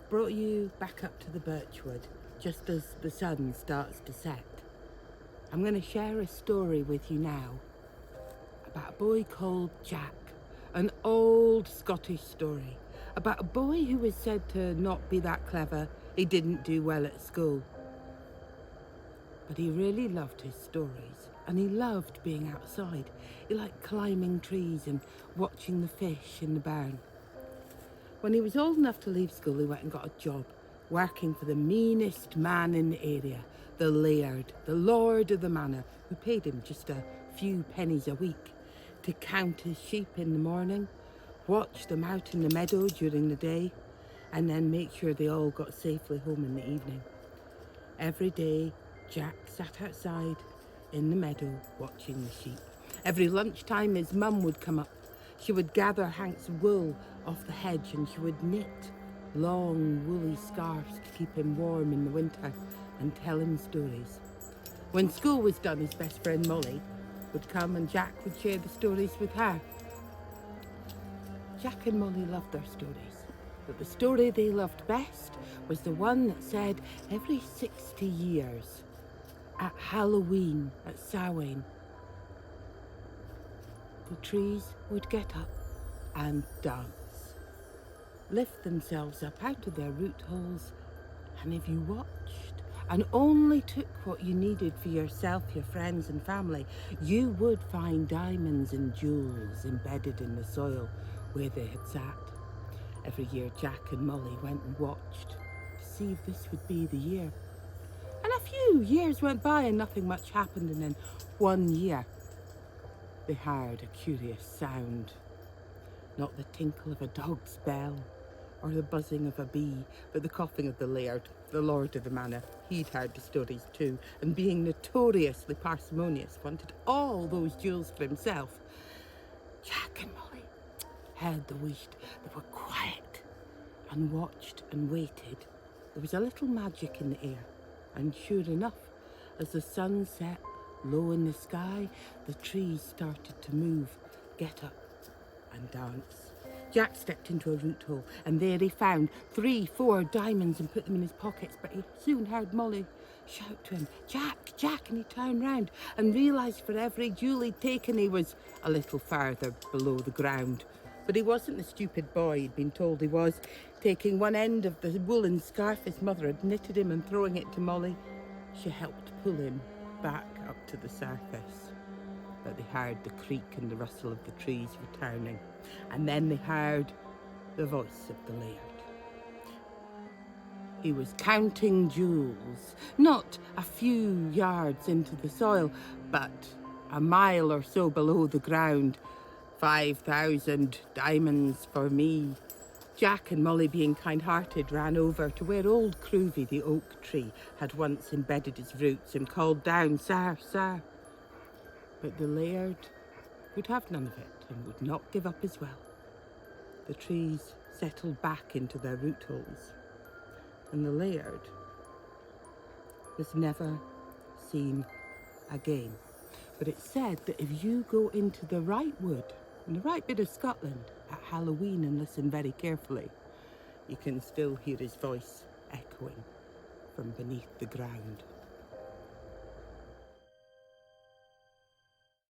brought you back up to the Birchwood just as the sun starts to set. I'm going to share a story with you now about a boy called Jack, an old Scottish story about a boy who was said to not be that clever. He didn't do well at school, but he really loved his stories and he loved being outside. He liked climbing trees and watching the fish in the burn. When he was old enough to leave school, he went and got a job working for the meanest man in the area, the laird, the lord of the manor, who paid him just a few pennies a week to count his sheep in the morning, watch them out in the meadow during the day, and then make sure they all got safely home in the evening. Every day, Jack sat outside in the meadow watching the sheep. Every lunchtime, his mum would come up. She would gather Hank's wool off the hedge and she would knit long woolly scarves to keep him warm in the winter and tell him stories. When school was done, his best friend Molly would come and Jack would share the stories with her. Jack and Molly loved their stories, but the story they loved best was the one that said every 60 years at Halloween at Samhain, the trees would get up and dance, lift themselves up out of their root holes, and if you watched and only took what you needed for yourself, your friends and family, you would find diamonds and jewels embedded in the soil where they had sat. Every year Jack and Molly went and watched to see if this would be the year. And a few years went by and nothing much happened, and then one year they heard a curious sound. Not the tinkle of a dog's bell or the buzzing of a bee, but the coughing of the laird, the lord of the manor. He'd heard the stories too, and being notoriously parsimonious, wanted all those jewels for himself. Jack and Molly heard the wheat. They were quiet and watched and waited. There was a little magic in the air, and sure enough, as the sun set low in the sky, the trees started to move, get up and dance. Jack stepped into a root hole, and there he found 3-4 diamonds and put them in his pockets, but he soon heard Molly shout to him, "Jack, Jack," and he turned round and realised for every jewel he'd taken he was a little further below the ground. But he wasn't the stupid boy he'd been told he was. Taking one end of the woolen scarf his mother had knitted him and throwing it to Molly, she helped pull him back up to the surface. But they heard the creak and the rustle of the trees returning, and then they heard the voice of the laird. He was counting jewels, not a few yards into the soil, but a mile or so below the ground. 5,000 diamonds for me. Jack and Molly, being kind-hearted, ran over to where old Cruvy, the oak tree, had once embedded its roots and called down, "Sir, sir." But the laird would have none of it and would not give up as well. The trees settled back into their root holes, and the laird was never seen again. But it's said that if you go into the right wood, in the right bit of Scotland, at Halloween and listen very carefully, you can still hear his voice echoing from beneath the ground.